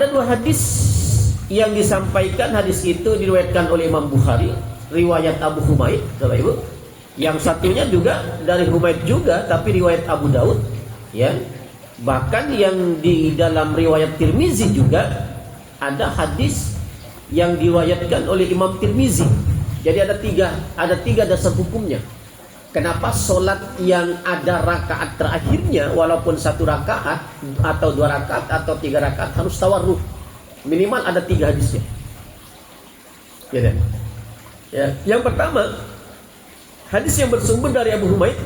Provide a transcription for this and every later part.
Ada dua hadis yang disampaikan. Hadis itu diriwayatkan oleh Imam Bukhari, riwayat Abu Humaid, Bapak Ibu. Yang satunya juga dari Humaid juga, tapi riwayat Abu Daud, ya. Bahkan yang di dalam riwayat Tirmizi juga ada hadis yang diriwayatkan oleh Imam Tirmizi. Jadi ada tiga dasar hukumnya. Kenapa solat yang ada rakaat terakhirnya, walaupun 1 rakaat atau 2 rakaat atau 3 rakaat, harus tawarruk. Minimal ada 3 hadisnya. Ya, ya. Yang pertama, hadis yang bersumber dari Abu Humaid,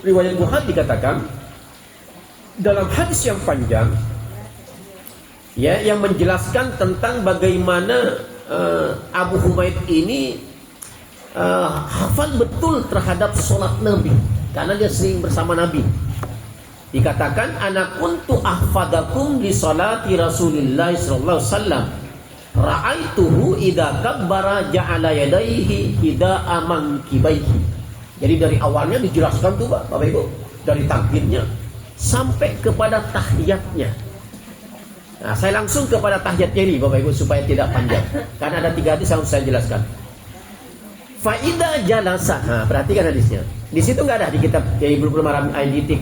riwayat Bukhari, dikatakan dalam hadis yang panjang, ya, yang menjelaskan tentang bagaimana Abu Humaid ini hafal betul terhadap sholat Nabi, karena dia sering bersama Nabi. Dikatakan, ana kuntu ahfadakum li sholati Rasulillah sallallahu alaihi wasallam, ra'aituhu idza kabbara ja'ala yadayhi hida'a mankibaihi. Jadi dari awalnya dijelaskan tuh Bapak Ibu, dari takbirnya sampai kepada tahiyatnya. Nah, saya langsung kepada tahiyatnya ini Bapak Ibu supaya tidak panjang, karena ada 3 hadis yang saya jelaskan. Faida jalasa. Nah, perhatikan hadisnya. Di situ nggak ada di kitab Bulughul Maram, di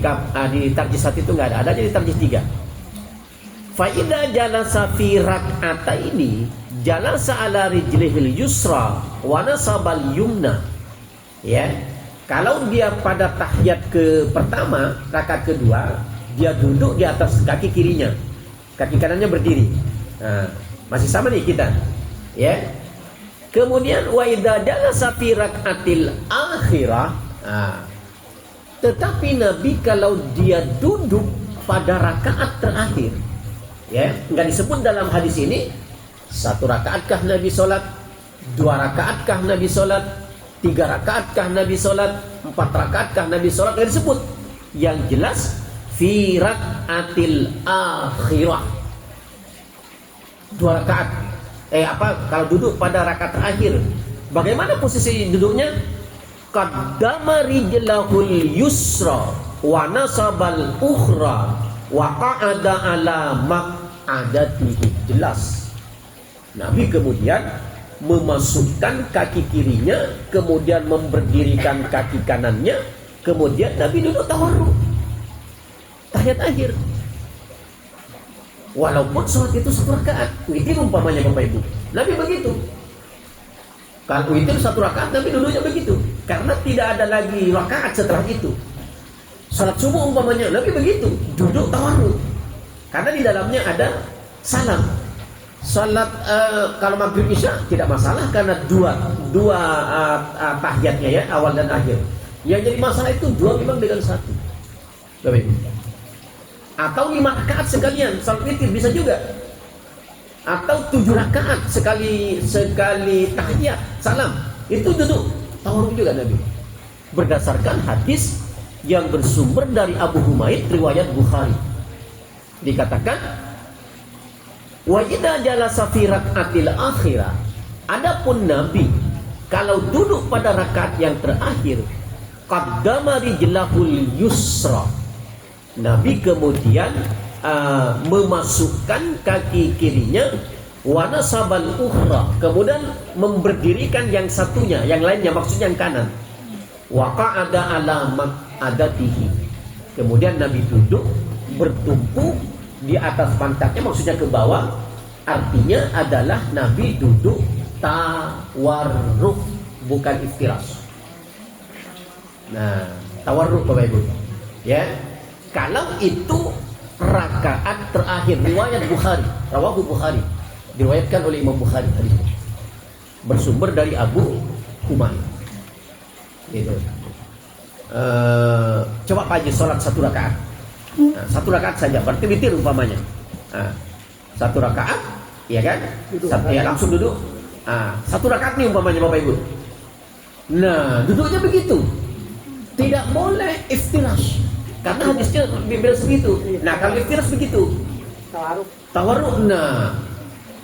tarjih 1 itu nggak ada. Ada di tarjih 3. Faida jalasa fi rak'ataini jalasa ala rijlihil yusra wa nasabal yumna. Ya. Kalau dia pada tahiyat pertama, rakaat kedua, dia duduk di atas kaki kirinya. Kaki kanannya berdiri. Nah, masih sama nih kita. Ya. Kemudian wa idza jalasa fi rak'atil akhirah. Tetapi Nabi kalau dia duduk pada rakaat terakhir, ya, enggak disebut dalam hadis ini 1 rakaatkah Nabi salat, 2 rakaatkah Nabi salat, 3 rakaatkah Nabi salat, 4 rakaatkah Nabi salat, enggak disebut. Yang jelas fi rak'atil akhirah. 2 rakaat. Kalau duduk pada rakaat terakhir, bagaimana posisi duduknya? Qaddama rijlahul yusra wa nasabal ukhra wa qa'ada ala maq'adatihi. Jelas. Nabi kemudian memasukkan kaki kirinya, kemudian memberdirikan kaki kanannya, kemudian Nabi duduk tawarruk. Tahiyat akhir. Walaupun sholat itu 1 rakaat, witir umpamanya Bapak Ibu, Nabi begitu. Kalau witir 1 rakaat, Nabi duduknya begitu, karena tidak ada lagi rakaat setelah itu. Sholat subuh umpamanya, Nabi begitu, duduk tawarruk, karena di dalamnya ada salam. Sholat kalau maghrib isya tidak masalah, karena dua tahiyatnya, ya, awal dan akhir. Yang jadi masalah itu 2 memang dengan 1. Bapak Ibu. Atau 5 rakaat sekalian salat witir bisa juga. Atau 7 rakaat sekali tahiyat salam. Itu duduk tawarruk juga Nabi. Berdasarkan hadis yang bersumber dari Abu Humaid, riwayat Bukhari. Dikatakan, wa idza jalasa fi rak'atil akhirah. Adapun Nabi kalau duduk pada rakaat yang terakhir, qaddama rijlahul yusra. Nabi kemudian memasukkan kaki kirinya, wa nasabal ukhra, kemudian memberdirikan yang satunya, yang lainnya, maksudnya yang kanan. Wa qa'ada ala maq'adatihi. Kemudian Nabi duduk bertumpu di atas pantatnya, maksudnya ke bawah. Artinya adalah Nabi duduk tawarruk, bukan iftirash. Nah, tawarruk Bapak Ibu. Ya. Kalau itu rakaat terakhir, riwayat Bukhari, rawahu Bukhari, diriwayatkan oleh Imam Bukhari hadis bersumber dari Abu Humaid. Gitu. Coba Pak Haji sholat 1 rakaat. Nah, 1 rakaat saja, berarti witir umpamanya. 1 rakaat, ya kan? Ya, langsung duduk. 1 rakaat nih umpamanya Bapak Ibu. Nah, duduknya begitu. Tidak boleh iftirash. Karena hadisnya bebas begitu. Nah, kalau iftirash begitu. Tawarruk. Nah,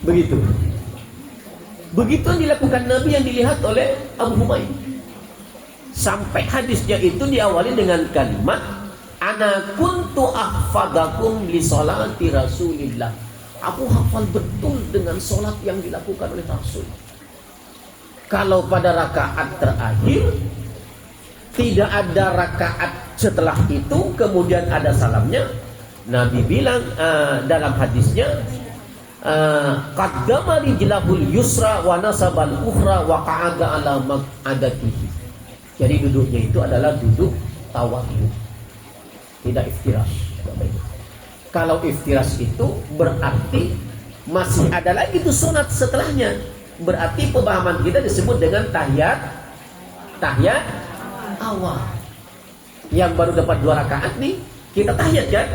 begitu. Begitu yang dilakukan Nabi, yang dilihat oleh Abu Humaid. Sampai hadisnya itu diawali dengan kalimat, ana kuntu ahfadakum li sholati Rasulillah. Aku hafal betul dengan sholat yang dilakukan oleh Rasul. Kalau pada rakaat terakhir tidak ada rakaat setelah itu kemudian ada salamnya, Nabi bilang dalam hadisnya, qaddama rijlahul yusra wa nasabal ukhra wa qa'ada ala maq'adatihi. Jadi duduknya itu adalah duduk tawadhu, tidak iftiras. Kalau iftiras itu berarti masih ada lagi tuh sunat setelahnya. Berarti pemahaman kita disebut dengan tahiyat awal. Yang baru dapat 2 rakaat nih, kita tahiyat kan?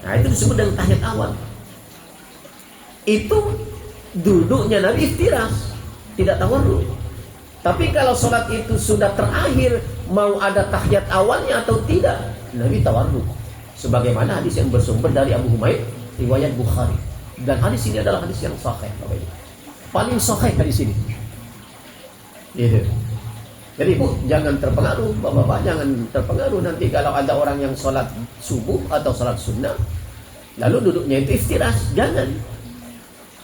Nah, itu disebut dengan tahiyat awal. Itu duduknya Nabi iftiras, tidak tawarruk. Tapi kalau sholat itu sudah terakhir, mau ada tahiyat awalnya atau tidak, Nabi tawarruk. Sebagaimana hadis yang bersumber dari Abu Humaid, riwayat Bukhari. Dan hadis ini adalah hadis yang sahih, paling sahih hadis ini. Gitu. Jadi Bu, jangan terpengaruh, Bapak-bapak jangan terpengaruh nanti kalau ada orang yang sholat subuh atau sholat sunnah, lalu duduknya itu iftiras, jangan.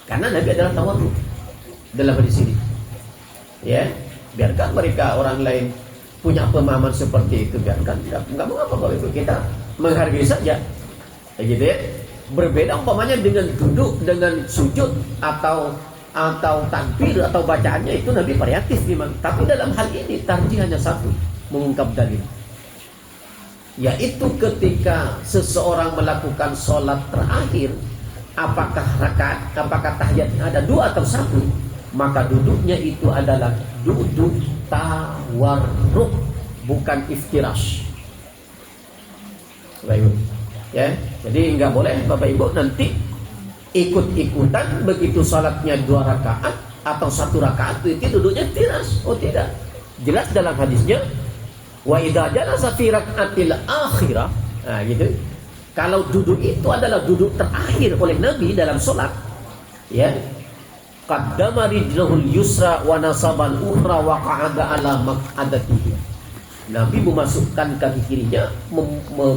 Karena Nabi adalah tawarruk dalam hadis ini. Ya, biarkan mereka orang lain punya pemahaman seperti itu, biarkan, enggak mengapa Bapak Ibu, kita menghargai saja. Gitu ya. Berbeda umpamanya dengan duduk, dengan sujud atau takbir atau bacaannya itu Nabi variatif memang. Tapi dalam hal ini tarjih hanya satu, mengungkap dalil. Yaitu ketika seseorang melakukan sholat terakhir, apakah tahiyatnya ada 2 atau 1, maka duduknya itu adalah duduk tawarruk, bukan iftiras. Baik, ya. Jadi nggak boleh Bapak Ibu nanti ikut-ikutan begitu salatnya 2 rakaat atau 1 rakaat itu duduknya iftiras. Oh tidak. Jelas dalam hadisnya, wa idza jalasa fi rakaatil akhirah. Nah, gitu. Kalau duduk itu adalah duduk terakhir oleh Nabi dalam salat, ya. Qaddama rijlahul yusra wa nasabal ukhra wa qa'ada ala maq'adatihi. Nabi memasukkan kaki kirinya,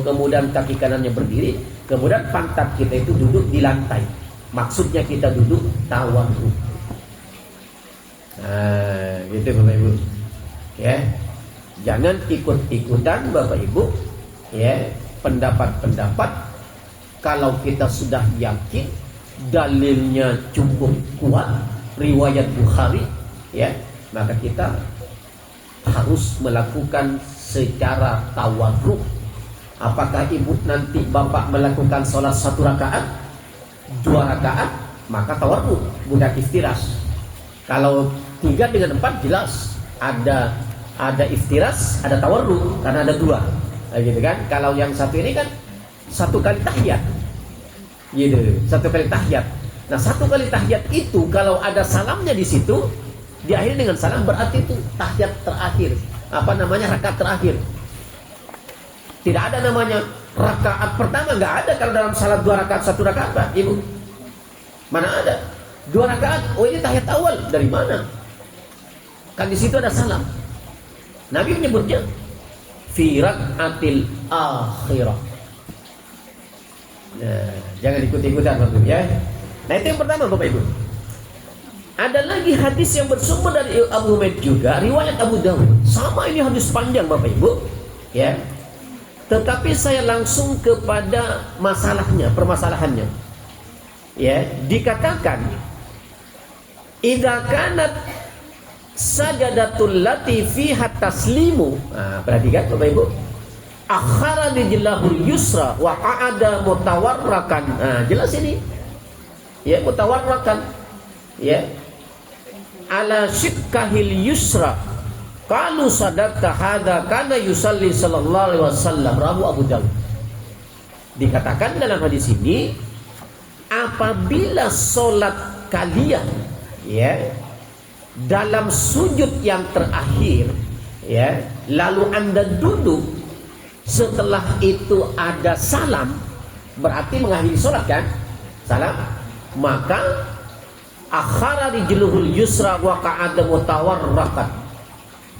kemudian kaki kanannya berdiri, kemudian pantat kita itu duduk di lantai. Maksudnya kita duduk tawarruk. Nah, gitu Bapak Ibu. Ya. Jangan ikut-ikutan Bapak Ibu, ya, pendapat-pendapat kalau kita sudah yakin dalilnya cukup kuat, riwayat Bukhari, ya, maka kita harus melakukan secara tawarruk. Apakah ibu nanti bapak melakukan sholat 1 rakaat, 2 rakaat, maka tawarruk, bukan iftiras. Kalau 3 dengan 4 jelas ada iftiras, ada tawarruk karena ada 2, gitu kan? Kalau yang satu ini kan 1 kali tahiyat, gitu, 1 kali tahiyat. Nah 1 kali tahiyat itu kalau ada salamnya di situ, diakhiri dengan salam, berarti itu tahiyat terakhir. Rakaat terakhir. Tidak ada namanya rakaat pertama, nggak ada kalau dalam salat 2 rakaat 1 rakaat, Pak Ibu. Mana ada 2 rakaat? Oh ini tahiyat awal, dari mana? Kan di situ ada salam. Nabi menyebutnya fi rakaatil akhirah. Nah, jangan ikut-ikutan Bapak Ibu, ya. Nah itu yang pertama Bapak Ibu. Ada lagi hadis yang bersumber dari Abu Humaid juga, riwayat Abu Dawud. Sama ini hadis panjang Bapak Ibu, ya. Tetapi saya langsung kepada permasalahannya. Ya, dikatakan idza kanat sajadatul lati fiha taslimu. Nah, perhatikan Bapak Ibu. Akhara rijlahul yusra wa qa'ada mutawarrakan. Nah, jelas ini. Ya, mutawarrakan. Ya. Ala shikkahil yusra qalu sadaqta hadza kana yusalli sallallahu alaihi wasallam, rawu Abu Dawud. Dikatakan dalam hadis ini, apabila solat kalian, ya, dalam sujud yang terakhir, ya, lalu Anda duduk, setelah itu ada salam, berarti mengakhiri solat kan? Salam, maka akhara rijluhul yusra wa qa'ada mutawarrakan,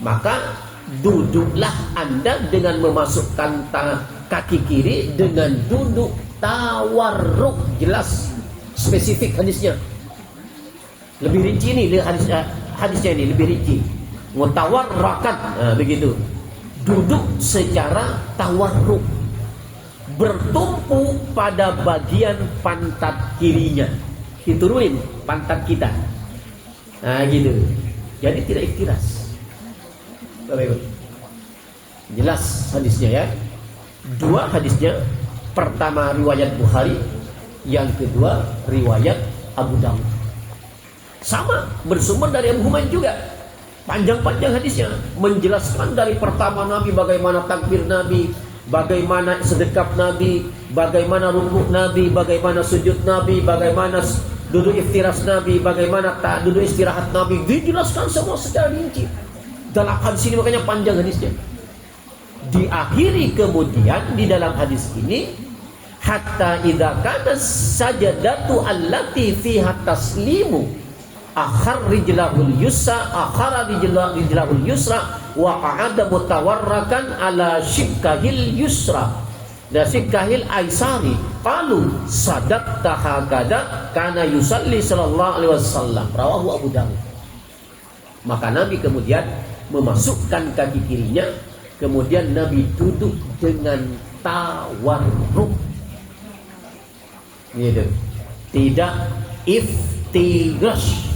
maka duduklah Anda dengan memasukkan kaki kiri dengan duduk tawarruk. Jelas spesifik hadisnya. Lebih rinci ini hadisnya ini lebih rinci. Mutawarrakan, begitu. Duduk secara tawarruk, bertumpu pada bagian pantat kirinya, diturunin pantat kita. Gitu. Jadi tidak iftiras. Baik. Jelas hadisnya ya. Dua hadisnya, pertama riwayat Bukhari, yang kedua riwayat Abu Dawud. Sama, bersumber dari Abu Humaid juga. Panjang-panjang hadisnya, menjelaskan dari pertama Nabi bagaimana takbir Nabi, bagaimana sedekap Nabi, bagaimana rukuk Nabi, bagaimana sujud Nabi, bagaimana duduk iftiras Nabi, bagaimana duduk istirahat Nabi, dijelaskan semua secara rinci. Dalam hadis ini makanya panjang hadisnya. Diakhiri kemudian di dalam hadis ini, hatta idza kana sajadatu allati fiha taslimu akhar rijlahul yusra wa qa'ada mutawarrakan ala shikkahil yusra dan shikkahil aisari qalu sadaqta hakada kana yusalli sallallahu alaihi wasallam, rawahu Abu Dawud. Maka Nabi kemudian memasukkan kaki kirinya, kemudian Nabi duduk dengan tawarruk, gitu. Tidak iftirash,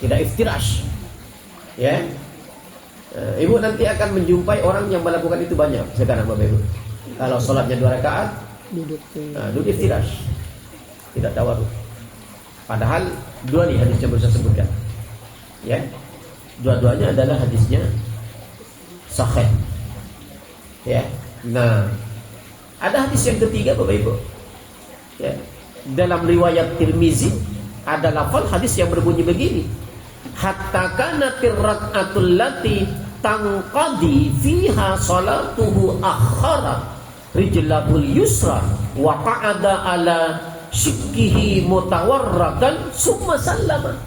tidak iftirash, ya. Ibu nanti akan menjumpai orang yang melakukan itu banyak sekarang, Bapak Ibu. Kalau sholatnya 2 rakaat, duduk iftirash, tidak tawarruk. Padahal dua nih hadisnya baru saya sebutkan, ya. Dua-duanya adalah hadisnya sahih, ya. Nah, ada hadis yang ketiga, Bapak Ibu, ya. Dalam riwayat Tirmizi ada lafal hadis yang berbunyi begini, hatta kanatir rak'atul lati tanqadi fiha salatuhu akhara rijlahul yusra wa qa'ada ala shikkihi mutawarrakan summa sallama.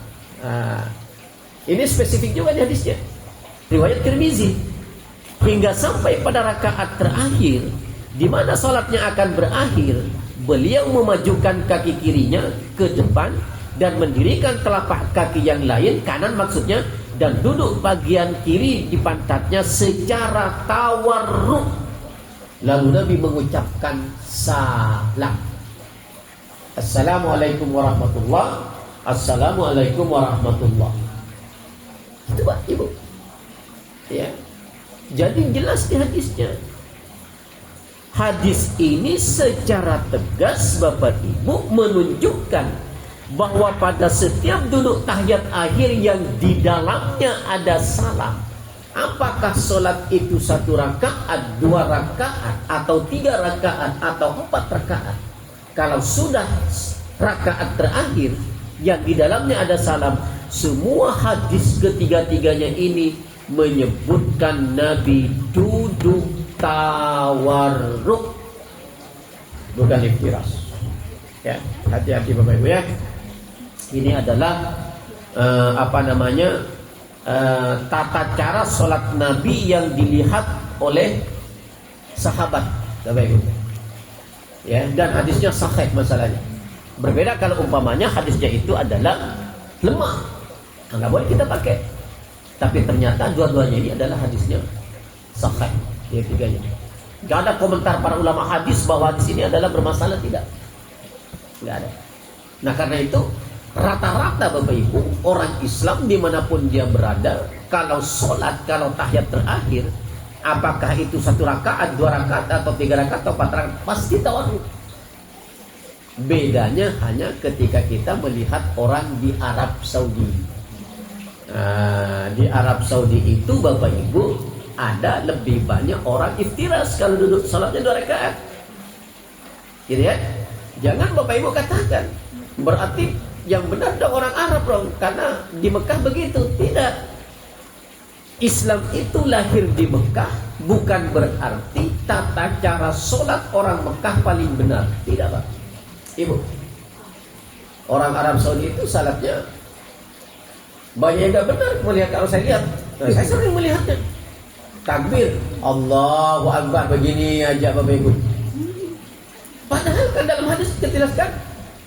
Ini spesifik juga di hadisnya, riwayat Tirmizi, hingga sampai pada rakaat terakhir di mana salatnya akan berakhir, beliau memajukan kaki kirinya ke depan dan mendirikan telapak kaki yang lain, kanan maksudnya, dan duduk bagian kiri di pantatnya secara tawarruk. Lalu Nabi mengucapkan salam, Assalamualaikum warahmatullah, Assalamualaikum warahmatullah. Itu Pak Ibu, ya. Jadi jelas di hadisnya. Hadis ini secara tegas Bapak Ibu menunjukkan bahwa pada setiap duduk tahiyat akhir yang di dalamnya ada salam, apakah sholat itu 1 rakaat, 2 rakaat, atau 3 rakaat, atau 4 rakaat, kalau sudah rakaat terakhir yang di dalamnya ada salam, semua hadis ketiga-tiganya ini menyebutkan Nabi duduk tawarruk, bukan iftiras. Ya, hati-hati Bapak Ibu ya. Ini adalah tata cara sholat Nabi yang dilihat oleh sahabat, Bapak Ibu. Ya, dan hadisnya sahih masalahnya. Berbeda kalau umpamanya hadisnya itu adalah lemah, nggak boleh kita pakai. Tapi ternyata dua-duanya ini adalah hadisnya sahih, tiga-tiganya. Gak ada komentar para ulama hadis bahwa hadis ini adalah bermasalah, tidak. Gak ada. Nah karena itu rata-rata Bapak Ibu orang Islam dimanapun dia berada, kalau sholat, kalau tahiyat terakhir, apakah itu 1 rakaat, 2 rakaat, atau 3 rakaat, atau 4 rakaat, pasti tawarruk. Bedanya hanya ketika kita melihat orang di Arab Saudi. Di Arab Saudi itu Bapak Ibu ada lebih banyak orang iftiras kalau duduk salatnya 2 rakaat, gitu ya. Jangan Bapak Ibu katakan berarti yang benar ada orang Arab dong, karena di Mekah begitu. Tidak. Islam itu lahir di Mekah bukan berarti tata cara sholat orang Mekah paling benar. Tidak Pak Ibu. Orang Arab Saudi itu salatnya banyak yang gak benar. Melihat, kalau saya lihat, saya sering melihatnya, takbir Allahu Akbar begini aja Bapak Ibu. Padahal kan dalam hadis dijelaskan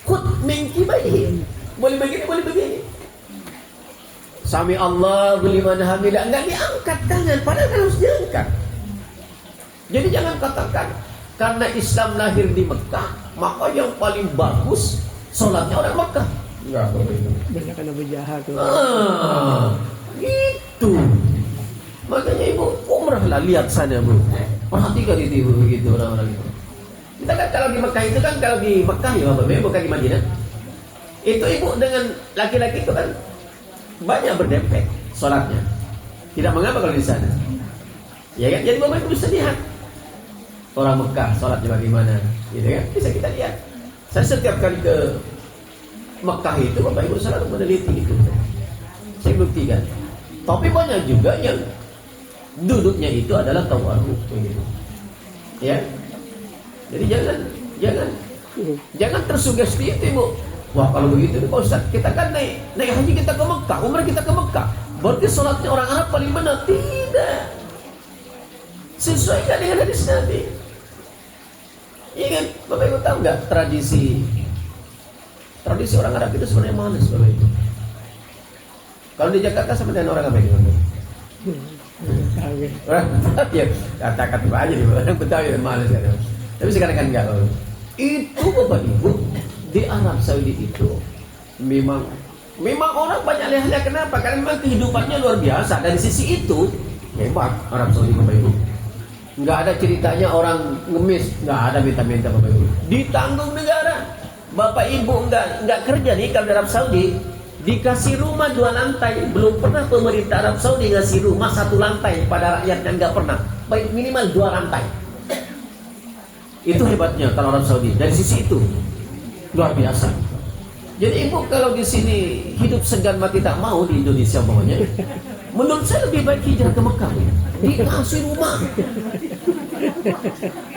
khud min qibalihi. Boleh begini, boleh begini. Sami Allahu liman hamidah, enggak diangkat tangan, padahal harus diangkat. Jadi jangan katakan karena Islam lahir di Mekah, maka yang paling bagus sholatnya orang Mekah. Enggak boleh. Banyak kan Abu Jahal tuh. Gitu. Makanya ibu umrah lah, lihat sana bu. Perhatikan itu ibu, begitu orang-orang itu. Kita kan kalau di Mekah itu kan, kalau di Mekah ya Bapak, bukan di Madinah. Itu ibu dengan laki-laki itu kan banyak berdempet sholatnya. Tidak mengapa kalau di sana. Ya kan? Jadi Bapak Ibu bisa lihat orang Mekah sholatnya bagaimana, gitu kan? Bisa kita lihat. Saya setiap kali ke Mekah itu Bapak Ibu selalu meneliti itu. Saya buktikan. Tapi banyak juga yang duduknya itu adalah tawarruk begitu. Ya. Jadi jangan tersugesti itu, Bu. Wah, kalau begitu Pak Ustaz, kita kan naik haji kita ke Mekah, umrah kita ke Mekah. Berarti sholatnya orang Arab paling benar. Tidak. Sesuaikan dengan hadis Nabi. Iya kan? Bapak Ibu tahu nggak tradisi orang Arab itu sebenarnya malas Bapak Ibu. Kalau di Jakarta sama dengan orang apa itu? Ya, kata-kata aja nih, orang Betawi malas kan. Tapi sekarang kan enggak. Itu Bapak Ibu, di Arab Saudi itu memang orang banyak lihat-lihat. Kenapa? Karena memang kehidupannya luar biasa. Dari sisi itu hebat Arab Saudi Bapak Ibu. Nggak ada ceritanya orang ngemis, nggak ada minta-minta Bapak Ibu. Ditanggung negara. Bapak Ibu nggak kerja nih kalau di Arab Saudi, dikasih rumah 2 lantai. Belum pernah pemerintah Arab Saudi ngasih rumah 1 lantai pada rakyatnya, nggak pernah. Baik, minimal 2 lantai. Itu hebatnya kalau Arab Saudi. Dari sisi itu luar biasa. Jadi ibu kalau di sini hidup segan mati tak mau di Indonesia pokoknya, menurut saya lebih baik hijrah ke Mekah. Dikasih rumah,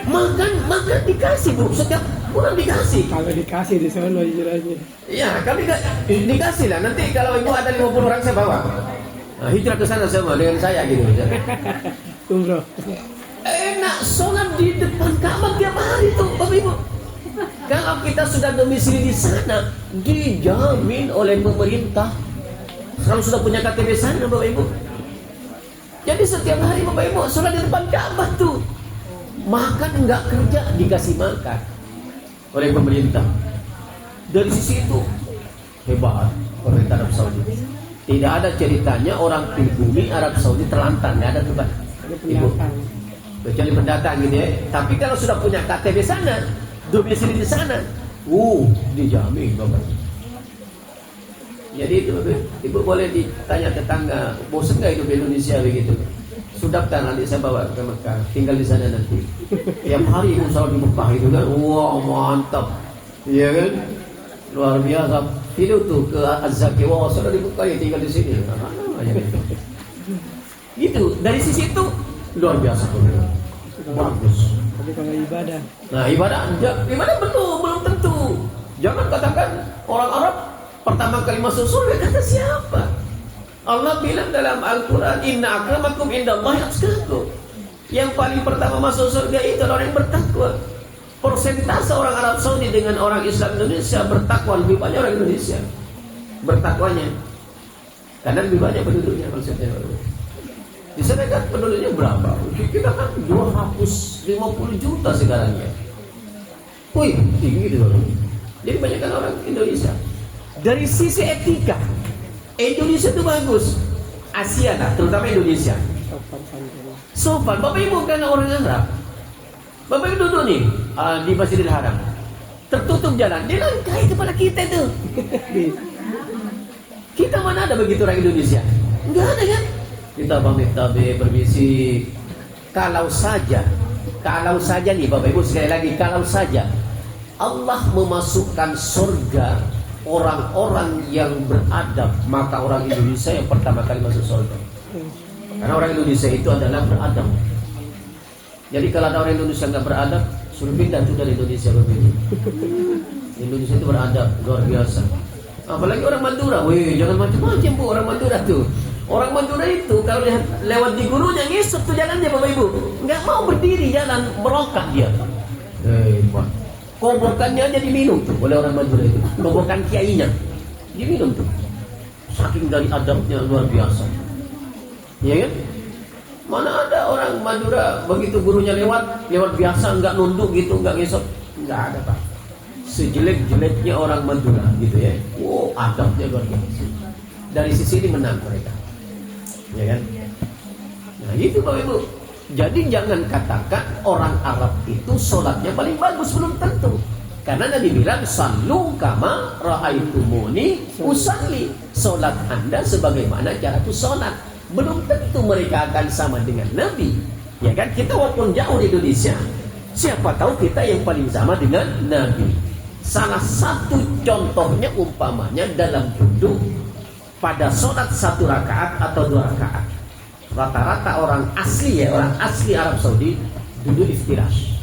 makan dikasih Bu, setiap bulan dikasih. Kalau dikasih di sana hijrahnya. Iya, kalau dikasih lah. Nanti kalau ibu ada 50 orang saya bawa. Nah, hijrah ke sana semua dengan saya gitu. Umroh. Enak sholat di depan Ka'bah tiap hari tuh Bapak Ibu. Kalau kita sudah domisili di sana, dijamin oleh pemerintah. Kalau sudah punya KTP sana Bapak Ibu. Jadi setiap hari Bapak Ibu sholat di depan Ka'bah tuh. Makan enggak kerja, dikasih makan oleh pemerintah. Dari sisi itu hebat pemerintah Arab Saudi. Tidak ada ceritanya orang pribumi Arab Saudi terlantar, tidak ada tempat. Ibu, kecuali pendatang gitu ya. Tapi kalau sudah punya KTP sana, domisili di sana, dijamin Bapak. Jadi itu Ibu boleh ditanya tetangga, bosan nggak hidup di Indonesia begitu? Sudah kan nanti saya bawa ke Mekah, tinggal di sana nanti. Tiap hari Ibu selalu di Mekah itu kan, wah mantap, iya kan? Luar biasa. Video tuh ke Az-Zaki, wah sudah di Mekah ya, tinggal di sini. Gitu. Dari sisi itu luar biasa. Bagus. Tapi kalau ibadah. Nah ibadah belum tentu. Jangan katakan orang Arab pertama kali masuk surga, kata siapa? Allah bilang dalam Al-Quran, Inna akramakum indallahi atqakum. Yang paling pertama masuk surga itu orang yang bertakwa. Persentase orang Arab Saudi dengan orang Islam Indonesia bertakwa lebih banyak orang Indonesia bertakwanya, karena lebih banyak penduduknya maksudnya. Di sana kan penduduknya berapa? Kita kan 250 juta sekarang ya. Wih, tinggi gitu loh. Jadi banyak kan orang Indonesia. Dari sisi etika, Indonesia itu bagus. Asia lah, terutama Indonesia. Sopan. Bapak Ibu kan orang Arab. Bapak Ibu duduk nih di Masjidil Haram. Tertutup jalan, dia langkai kepada kita tuh. Kita mana ada begitu orang Indonesia? Enggak ada kan? Kita pamit tabe permisi. Kalau saja nih Bapak Ibu, sekali lagi, kalau saja Allah memasukkan surga orang-orang yang beradab, maka orang Indonesia yang pertama kali masuk surga. Karena orang Indonesia itu adalah beradab. Jadi kalau ada orang Indonesia nggak beradab, suruh pindah tuh dari Indonesia begitu. Indonesia itu beradab luar biasa. Apalagi orang Madura, jangan macam-macam Bu, orang Madura tuh. Orang Madura itu kalau lewat di gurunya ngisep tuh jalannya Bapak Ibu, nggak mau berdiri jalan, merokak dia. Hebat. Kobokannya aja diminum tuh oleh orang Madura itu. Kobokan kiainya diminum tuh. Saking dari adabnya luar biasa. Ya kan? Mana ada orang Madura begitu gurunya lewat biasa, nggak nunduk gitu, nggak ngesot, nggak ada Pak. Sejelek-jeleknya orang Madura gitu ya. Wow, adabnya luar biasa. Dari sisi ini menang mereka. Ya kan? Nah itu Bapak Ibu. Jadi jangan katakan orang Arab itu sholatnya paling bagus, belum tentu. Karena Nabi bilang sallu kama ra'aitumuni usalli. Sholat Anda sebagaimana caraku sholat. Belum tentu mereka akan sama dengan Nabi. Ya kan? Kita walaupun jauh di Indonesia, siapa tahu kita yang paling sama dengan Nabi. Salah satu contohnya umpamanya dalam duduk pada sholat 1 rakaat atau 2 rakaat. Rata-rata orang asli Arab Saudi duduk iftirash.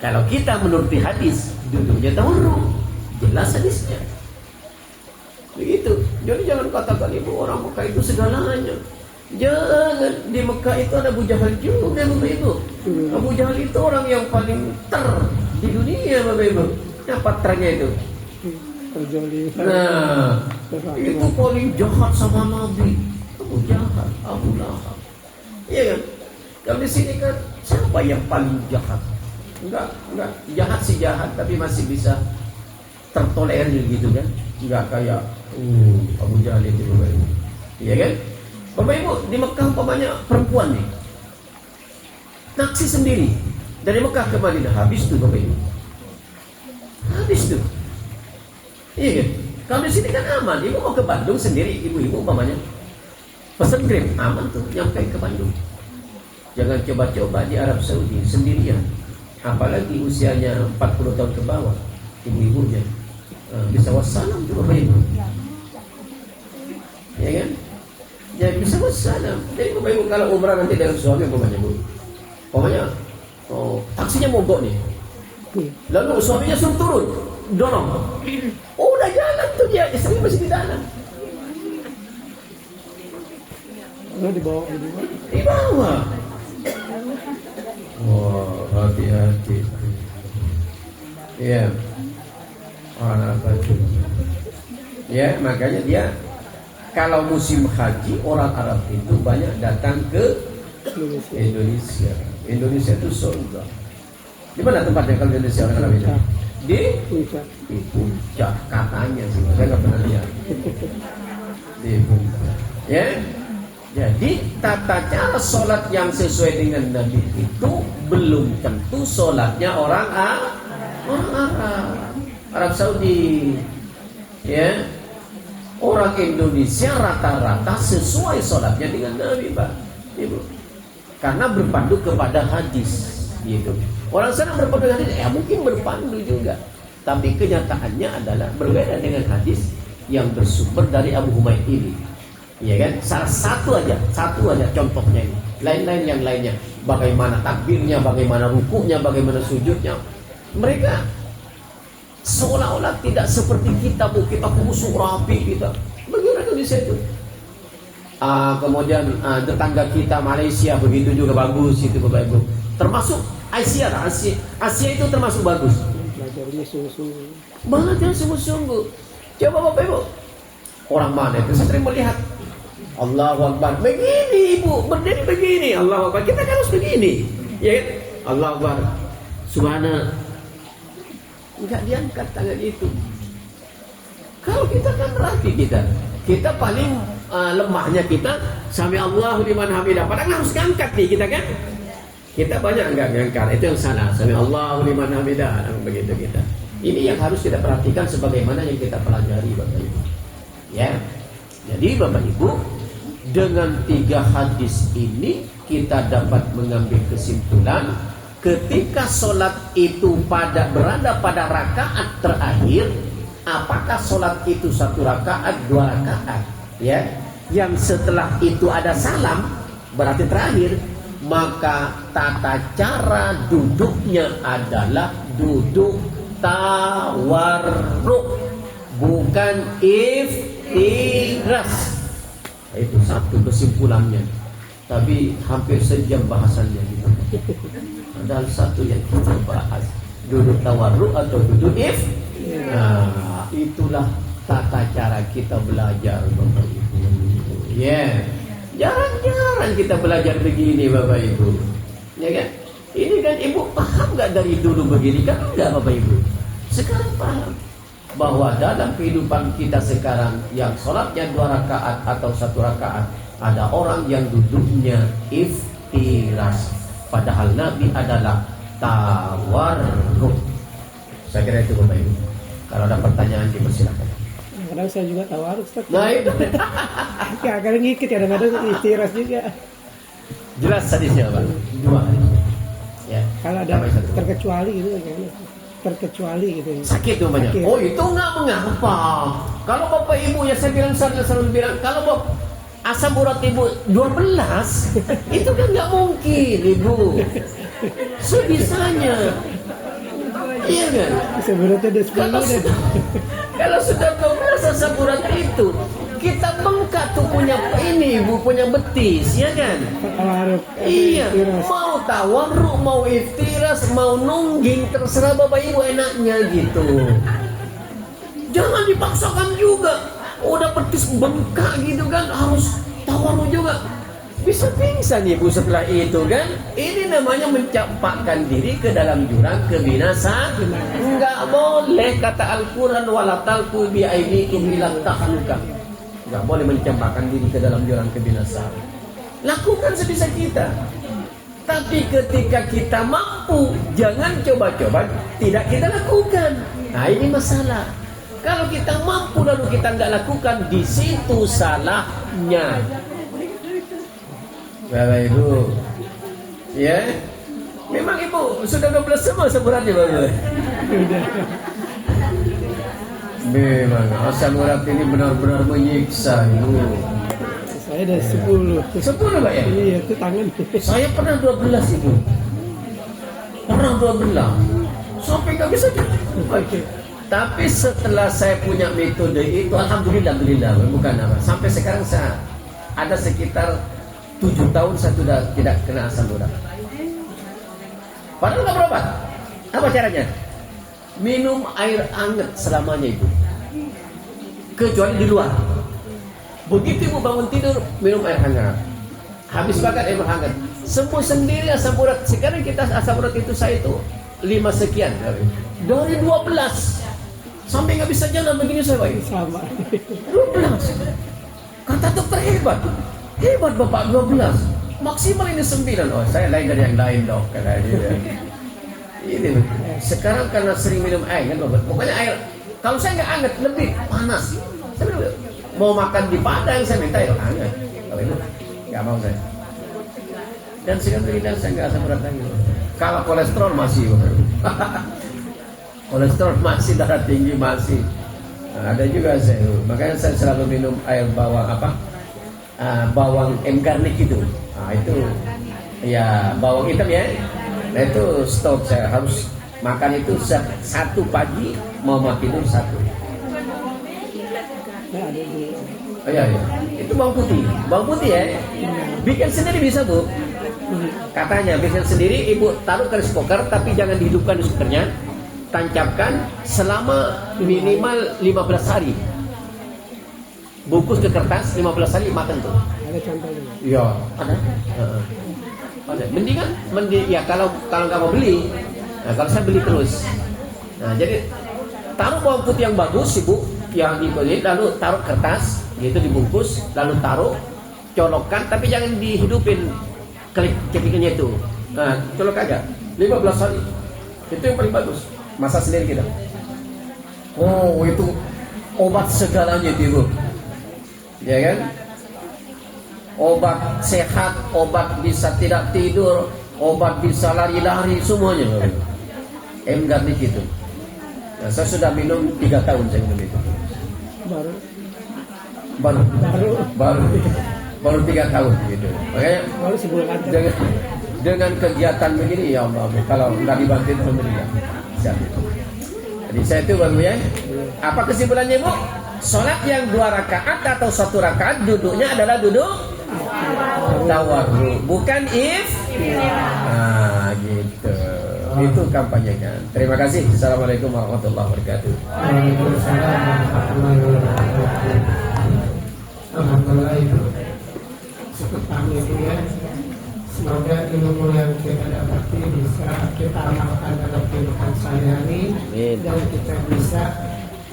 Kalau kita menuruti hadis, duduknya tawarruk. Jelas hadisnya. Begitu. Jadi jangan katakan ibu orang Mekah itu segalanya. Jangan, di Mekah itu ada Abu Jahal juga Bapak Ibu. Abu Jahal itu orang yang paling di dunia Bapak Ibu. Apa ternya itu? Nah, itu paling jahat sama Nabi. Abu Jahal, Abu Lahab. Iya kan? Kalau di sini kan siapa yang paling jahat? Enggak jahat sih jahat, tapi masih bisa tertolerir gitu kan? Enggak kayak Abu Jahal itu Bapak Ibu. Iya kan? Bapak Ibu di Mekah umpamanya perempuan nih taksi sendiri dari Mekah ke Madinah, habis tuh Bapak Ibu. Habis tuh. Iya kan? Kalau di sini kan aman. Ibu mau ke Bandung sendiri, ibu-ibu umpamanya pesan Grab, aman tuh, nyampe ke Bandung. Jangan coba-coba di Arab Saudi sendirian. Apalagi usianya 40 tahun ke bawah, ibu-ibunya bisa wassalam tuh Bapak Ibu. Ya kan? Ya bisa wassalam. Jadi Bapak Ibu kalau umrah nanti dengan suami umpamanya Bu, taksinya mogok nih. Lalu suaminya suruh turun, dorong. Oh udah jalan tuh dia, istri masih di dalam. Di bawah. Wah, hati-hati. Iya. Orang apa itu? Ya, makanya dia kalau musim haji orang Arab itu banyak datang ke Indonesia. Indonesia itu surga. Di mana tempatnya kalau Indonesia orang Arab itu? Di Puncak katanya sih. Saya nggak pernah lihat. Di Puncak. Ya. Jadi tata cara sholat yang sesuai dengan Nabi itu belum tentu sholatnya orang Arab Saudi. Ya, orang Indonesia rata-rata sesuai sholatnya dengan Nabi Pak Ibu. Karena berpandu kepada hadis. Gitu. Orang sana berpandu hadis, mungkin berpandu juga. Tapi kenyataannya adalah berbeda dengan hadis yang bersumber dari Abu Humaid ini. Ya kan? Salah satu aja contohnya ini. Lain-lain yang lainnya, bagaimana takbirnya, bagaimana rukuknya, bagaimana sujudnya. Mereka seolah-olah tidak seperti kita, kita khusyuk rapi kita. Bagaimana Indonesia itu? Kemudian tetangga kita Malaysia begitu juga bagus itu Bapak Ibu. Termasuk Asia itu termasuk bagus. Belajarnya sungguh-sungguh. Coba Bapak Ibu, orang mana itu? Saya sering melihat Allahu Akbar begini Ibu, berdiri begini, Allahu Akbar, kita kan harus begini, ya kan? Allahu Akbar, Subhana, enggak diangkat tangan itu. Kalau kita kan rapi kita paling lemahnya kita sami Allahu liman hamidah, padahal harus ngangkat nih kita kan? Kita banyak enggak ngangkat, itu yang salah. Sami Allahu liman hamidah, begitu kita. Ini yang harus kita perhatikan sebagaimana yang kita pelajari Bapak Ibu. Ya, jadi Bapak Ibu, dengan 3 hadis ini kita dapat mengambil kesimpulan ketika sholat itu berada pada rakaat terakhir, apakah sholat itu 1 rakaat, 2 rakaat, ya? Yang setelah itu ada salam berarti terakhir, maka tata cara duduknya adalah duduk tawarruk, bukan iftirash. Itu satu kesimpulannya. Tapi hampir sejam bahasannya gitu. Padahal satu yang kita bahas Duduk tawarruk atau duduk Nah, itulah tata cara kita belajar Bapak Ibu. Ya, jarang-jarang kita belajar begini Bapak Ibu. Ya kan? Ini kan Ibu paham nggak dari dulu begini kan? Enggak Bapak Ibu. Sekarang paham bahwa dalam kehidupan kita sekarang yang sholatnya 2 rakaat atau 1 rakaat, ada orang yang duduknya iftiras, padahal Nabi adalah tawarruk. Saya kira itu Bapak Ibu. Kalau ada pertanyaan dipersilakan. Kadang saya juga tawarruk, Ustaz. Nah itu Ya, kadang ngikut, kadang-kadang istiras juga. jelas hadisnya Pak. 2 hadis. Ya. Kalau ada Sampai 1. terkecuali gitu, gimana? Terkecuali gitu. Sakit namanya. Sakit. Oh itu nggak mengapa. Kalau Bapak Ibu ya saya bilang selalu bilang kalau Bapak asam urat Ibu 12 itu kan nggak mungkin Ibu. Sebisanya. Iya kan? Sebenarnya ada 10 Kalau dan sudah, kalau sudah 12 asam urat itu kita bengkak tuh punya ini Ibu, punya betis, ya kan? tawarruk. Iya, Istiras. mau tawarruk, mau iftiras, mau nungging, terserah Bapak Ibu enaknya gitu. Jangan dipaksakan juga. Udah petis bengkak gitu kan, harus tawarruk juga. Bisa pingsan Ibu setelah itu kan. Ini namanya mencampakkan diri ke dalam jurang kebinasaan. Enggak boleh kata Al-Quran wala talqu bi aydikum ila tahluka. Enggak boleh mencampakkan diri ke dalam jurang kebinasaan. Lakukan sebisa kita. Tapi ketika kita mampu, jangan coba-coba tidak kita lakukan. Nah ini masalah. Kalau kita mampu lalu kita nggak lakukan, di situ salahnya. Bapak Ibu, ya, memang Ibu sudah 12 semua seburannya Bapak. Memang asam urat ini benar-benar menyiksa Ibu. Saya ada 10. 10 Pak ya? Iya, itu tangan. Saya pernah 12 Ibu. Pernah 12. Sampai nggak bisa. Tapi setelah saya punya metode itu, alhamdulillah, bukan apa. Sampai sekarang saya ada sekitar 7 tahun saya sudah tidak kena asam urat. Padahal nggak berobat. Apa caranya? Minum air hangat selamanya Ibu. Kecuali di luar. Begitu Ibu bangun tidur, minum air hangat. Habis makan air hangat. Sembuh sendiri asam urat. Sekarang kita asam urat itu saya itu 5 sekian. Dari 12. Sampai nggak bisa jalan begini saya Pak. Sama. 12. Kata dokter hebat. Hebat Bapak 12. Maksimal ini 9. Oh saya lain dari yang lain dok. Kata dia. Ini sekarang karena sering minum air kan Bapak. Pokoknya air. Kalau saya nggak hangat lebih panas. Saya bilang, mau makan di Padang saya minta air hangat. Kalau itu nggak mau saya. Dan sekarang saya nggak asam urat lagi. Kalau kolesterol masih. Kolesterol masih, darah tinggi masih. Nah, ada juga saya. Makanya saya selalu minum air bawang apa? Bawang M-garlic itu. Nah, itu ya bawang hitam ya. Nah itu stok saya harus makan itu 1 pagi mau tidur 1. Nah, ada 2. Oh iya. Itu bawang putih ya. Bikin sendiri bisa Bu. Katanya bikin sendiri Ibu taruh ke rice cooker tapi jangan dihidupkan rice cookernya. Tancapkan selama minimal 15 hari. Bungkus ke kertas 15 hari makan tuh. Ada contohnya. Iya, ada. Ada. Mendingan ya kalau nggak mau beli. Nah, kalau saya beli terus. Nah, jadi taruh bawang putih yang bagus Ibu, yang dikulit lalu taruh kertas, gitu dibungkus, lalu taruh colokkan tapi jangan dihidupin klik-kliknya itu. Nah, colok aja 15 hari. Itu yang paling bagus. Masak sendiri kita. Oh, itu obat segalanya itu Ibu. Ya kan? Obat sehat, obat bisa tidak tidur, obat bisa lari-lari, semuanya. M-garlic itu. Nah, saya sudah minum 3 tahun saya minum itu. Baru 3 tahun gitu. Makanya Baru sebulan aja. dengan kegiatan begini ya Allah, kalau nggak dibantu alhamdulillah. Jadi saya itu baru ya. Apa kesimpulannya Bu? Sholat yang 2 rakaat atau 1 rakaat duduknya adalah duduk tawarruk, bukan if. Nah gitu. Itu kampanyekan. Terima kasih. Assalamualaikum warahmatullahi wabarakatuh. Waalaikumsalam warahmatullahi wabarakatuh. Alhamdulillah itu cukup kami itu ya. Semoga ilmu yang kita dapati bisa kita amalkan dalam kehidupan sehari-hari dan kita bisa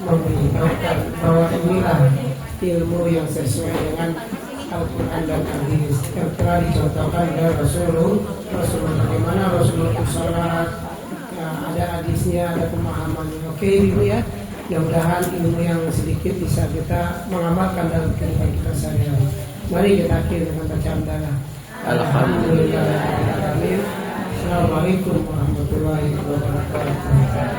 memberitahukan bahwa inilah ilmu yang sesuai dengan Al-Quran dan Hadis yang telah dicontohkan oleh Rasulullah bagaimana Rasulullah sholat ya, ada hadisnya, ada pemahamannya. Oke ibu ya, mudah-mudahan ilmu yang sedikit bisa kita mengamalkan dalam kehidupan kita sehari-hari. Mari kita akhiri dengan bacaan doa. Alhamdulillah. Assalamualaikum warahmatullahi wabarakatuh.